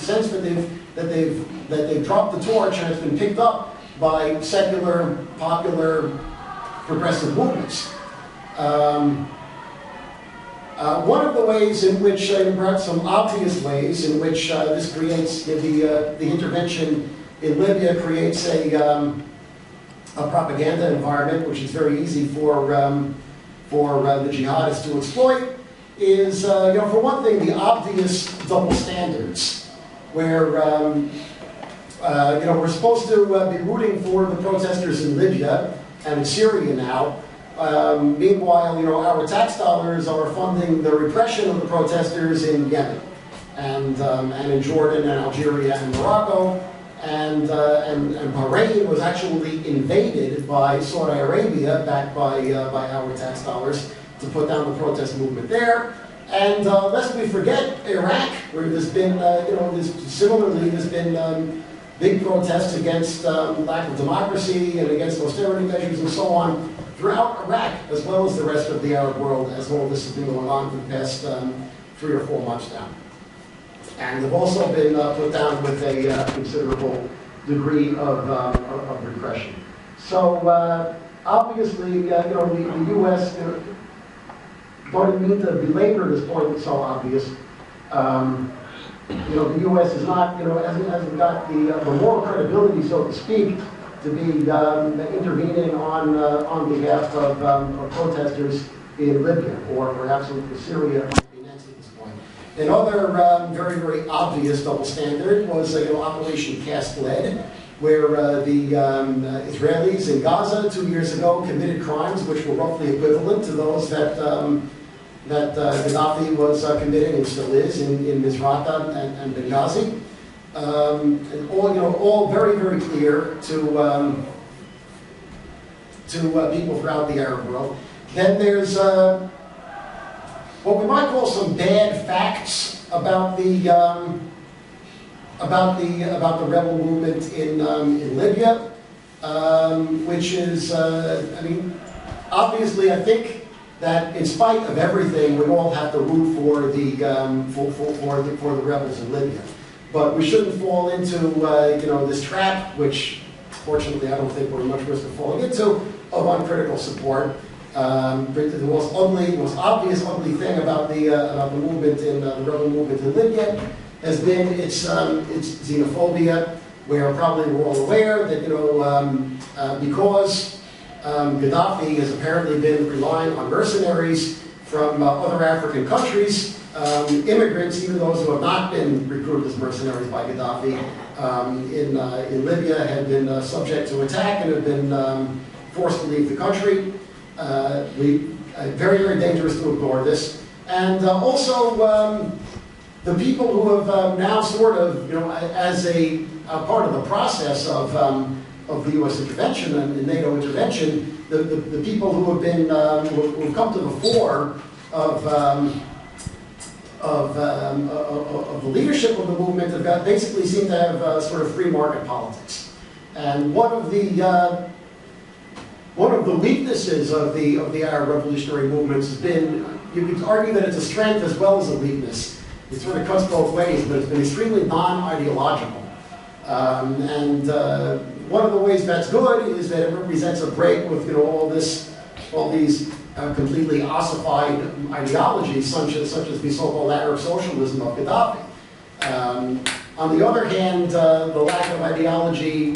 sense that they've dropped the torch and it's been picked up by secular, popular, progressive movements. One of the ways in which, perhaps some obvious ways in which this creates the intervention in Libya creates a propaganda environment, which is very easy for the jihadists to exploit, is, for one thing, the obvious double standards, where we're supposed to be rooting for the protesters in Libya and in Syria now. Meanwhile, our tax dollars are funding the repression of the protesters in Yemen and in Jordan and Algeria and Morocco. And Bahrain was actually invaded by Saudi Arabia, backed by our tax dollars, to put down the protest movement there. And lest we forget Iraq, where there's been, there's been big protests against lack of democracy and against austerity measures and so on throughout Iraq, as well as the rest of the Arab world, as all this has been going on for the past 3 or 4 months now. And they've also been put down with a considerable degree of repression. So obviously, the U.S. Don't mean to belabor this point that's so obvious. The U.S. is not, hasn't got the moral credibility, so to speak, to be intervening on behalf of protesters in Libya, or perhaps with Syria might be next at this point. Another very, very obvious double standard was Operation Cast Lead, where the Israelis in Gaza 2 years ago committed crimes which were roughly equivalent to those that Gaddafi was committing and still is in Misrata and Benghazi. And all very, very clear to people throughout the Arab world. Then there's what we might call some bad facts about the rebel movement in Libya, which is, obviously, I think that in spite of everything, we all have to root for the rebels in Libya. But we shouldn't fall into this trap, which fortunately I don't think we're much risk of falling into, of uncritical support. The most obvious ugly thing about the movement in the rebel movement in Libya has been its xenophobia, where probably we're all aware that because Gaddafi has apparently been relying on mercenaries from other African countries. Immigrants, even those who have not been recruited as mercenaries by Gaddafi, in Libya have been subject to attack and have been forced to leave the country. Very, very dangerous to ignore this. And also, the people who have now sort of, as a part of the process of the U.S. intervention and NATO intervention, the people who have been who have come to the fore of the leadership of the movement have basically seem to have sort of free market politics. And one of the weaknesses of the Arab revolutionary movements has been, you could argue that it's a strength as well as a weakness. It sort of cuts both ways, but it's been extremely non-ideological. One of the ways that's good is that it represents a break with all these completely ossified ideologies, such as the so-called Arab socialism of Gaddafi. On the other hand, the lack of ideology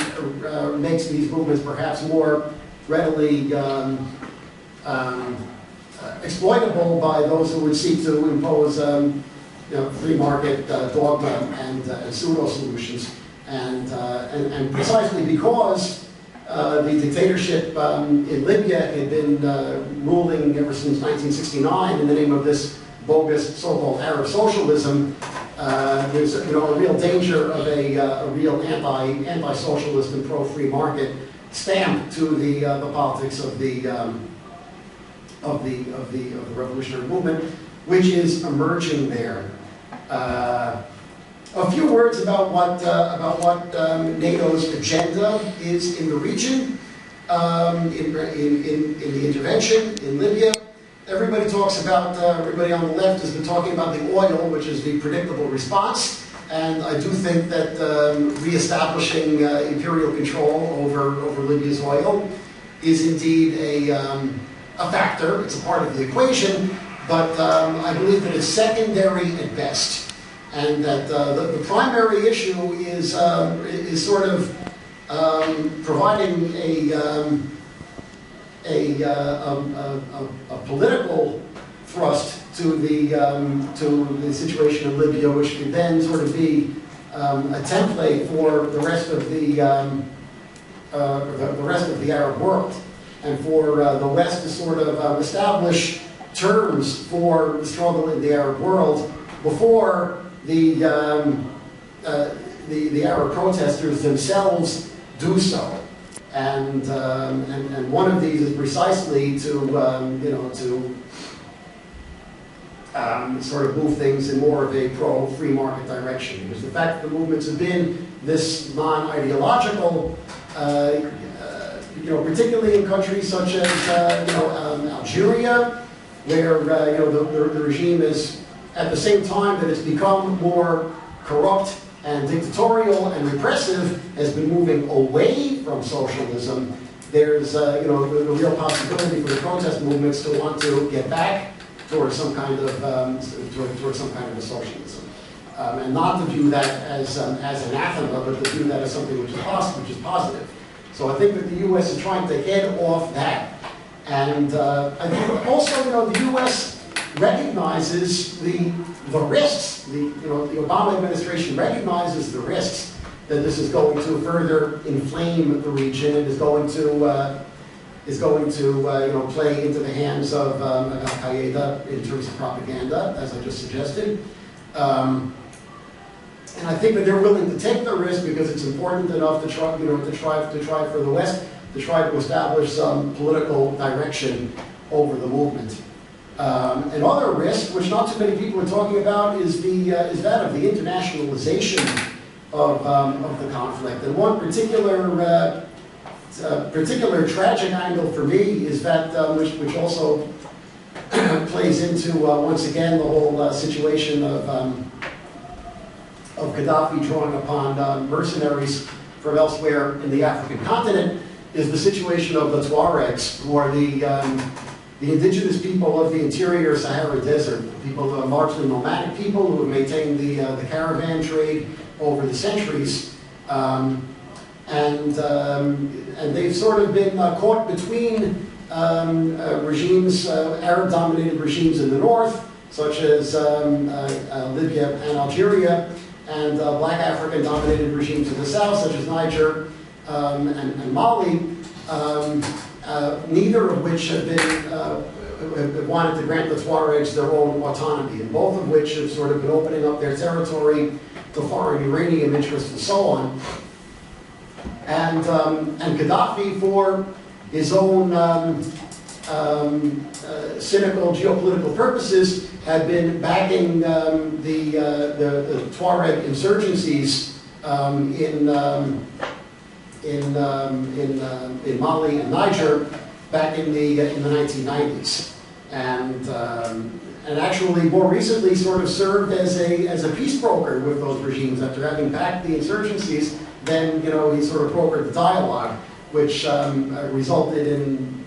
makes these movements perhaps more readily exploitable by those who would seek to impose free market dogma and pseudo solutions. And precisely because the dictatorship in Libya had been ruling ever since 1969 in the name of this bogus so-called Arab socialism, there's a real danger of a real anti-socialist and pro-free market stamp to the politics of the revolutionary movement, which is emerging there. A few words about what NATO's agenda is in the region, in the intervention in Libya. Everybody talks about, everybody on the left has been talking about the oil, which is the predictable response, And I do think that reestablishing imperial control over Libya's oil is indeed a factor. It's a part of the equation, but I believe that it's secondary at best, and that the primary issue is sort of providing a political thrust to the situation in Libya, which could then sort of be a template for the rest of the Arab world, and for the West to sort of establish terms for the struggle in the Arab world before the Arab protesters themselves do so. And one of these is precisely to sort of move things in more of a pro-free market direction. Because the fact that the movements have been this non-ideological, particularly in countries such as Algeria, where the regime is, at the same time that it's become more corrupt and dictatorial and repressive, has been moving away from socialism. There's the real possibility for the protest movements to want to get back towards some kind of towards some kind of a socialism, and not to view that as anathema, but to view that as something which is positive. So I think that the U.S. is trying to head off that, and I think also the U.S. recognizes the risks. The Obama administration recognizes the risks that this is going to further inflame the region and is going to play into the hands of Al-Qaeda in terms of propaganda, as I just suggested. And I think that they're willing to take the risk because it's important enough to try for the West to try to establish some political direction over the movement. Another risk, which not too many people are talking about, is that of the internationalization of the conflict. And one particular tragic angle for me is that which also plays into once again the whole situation of Gaddafi drawing upon mercenaries from elsewhere in the African continent, is the situation of the Tuaregs, who are the indigenous people of the interior Sahara Desert, people largely nomadic people who have maintained the caravan trade over the centuries. And they've sort of been caught between regimes, Arab-dominated regimes in the north, such as Libya and Algeria, and black African-dominated regimes in the south, such as Niger and Mali, neither of which have wanted to grant the Tuaregs their own autonomy, and both of which have sort of been opening up their territory to foreign uranium interests and so on. And Gaddafi, for his own cynical geopolitical purposes, had been backing the Tuareg insurgencies in Mali and Niger back in the 1990s, and actually more recently sort of served as a peace broker with those regimes. After having backed the insurgencies, then he sort of brokered the dialogue, which resulted in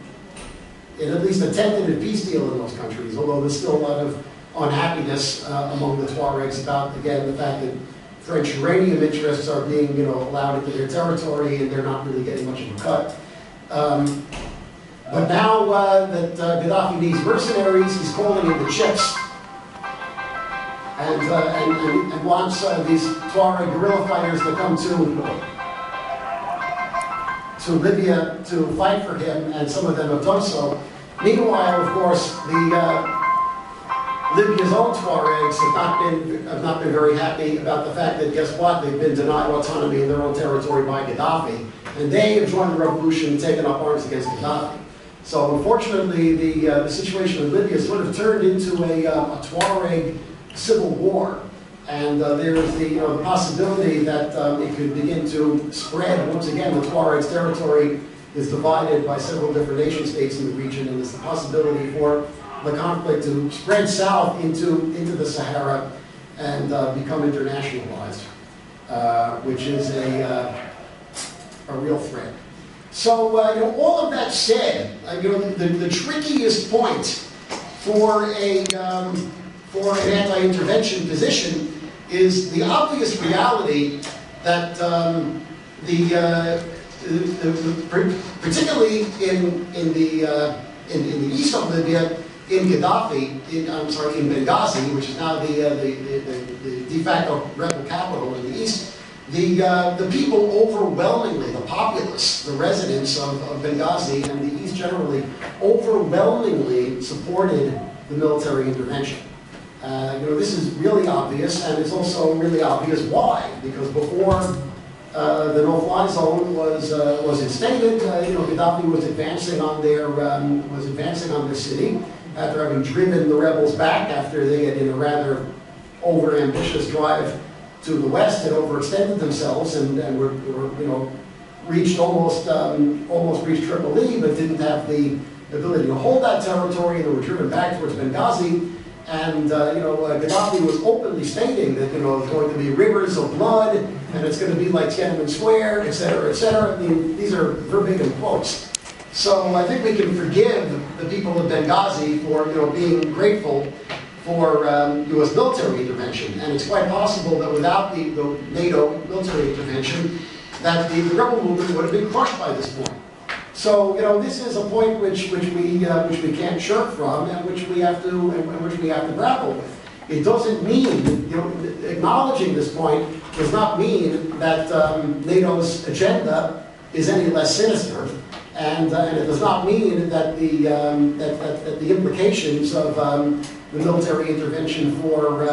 at least a tentative peace deal in those countries, although there's still a lot of unhappiness among the Tuaregs about, again, the fact that French uranium interests are being allowed into their territory and they're not really getting much of a cut. But now that Gaddafi needs mercenaries, he's calling in the chips and wants these Tuareg guerrilla fighters to come to Libya to fight for him, and some of them have done so. Meanwhile, of course, Libya's own Tuaregs have not been very happy about the fact that, guess what, they've been denied autonomy in their own territory by Gaddafi, and they have joined the revolution and taken up arms against Gaddafi. So unfortunately, the situation in Libya sort of turned into a Tuareg civil war, and there is the possibility that it could begin to spread. Once again, the Tuareg's territory is divided by several different nation states in the region, and there's the possibility for the conflict to spread south into the Sahara and become internationalized, which is a real threat. So, all of that said, the trickiest point for an anti-intervention position is the obvious reality that particularly in the east of Libya, in Gaddafi, in Benghazi, which is now the de facto rebel capital in the east, the people overwhelmingly, the populace, the residents of Benghazi and the east generally, overwhelmingly supported the military intervention. This is really obvious, and it's also really obvious why. Because before the no-fly zone was instated, Gaddafi was advancing on their city after having driven the rebels back after they had, in a rather over-ambitious drive to the west, had overextended themselves and were reached almost reached Tripoli, but didn't have the ability to hold that territory. They were driven back towards Benghazi. And, Gaddafi was openly stating that, there's going to be rivers of blood, and it's going to be like Tiananmen Square, et cetera, et cetera. I mean, these are verbatim quotes. So I think we can forgive the people of Benghazi for, being grateful for U.S. military intervention. And it's quite possible that without the NATO military intervention, that the rebel movement would have been crushed by this point. So this is a point which we can't shirk from, and which we have to grapple with. It doesn't mean, acknowledging this point does not mean that NATO's agenda is any less sinister, and it does not mean that the implications of the military intervention for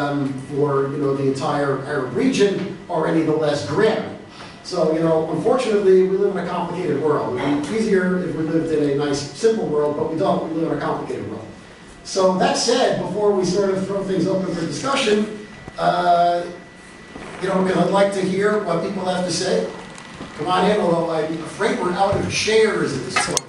the entire Arab region are any the less grim. So, unfortunately, we live in a complicated world. It would be easier if we lived in a nice, simple world, but we don't. We live in a complicated world. So, that said, before we sort of throw things open for discussion, I'd like to hear what people have to say. Come on in, although I'm afraid we're out of chairs at this point.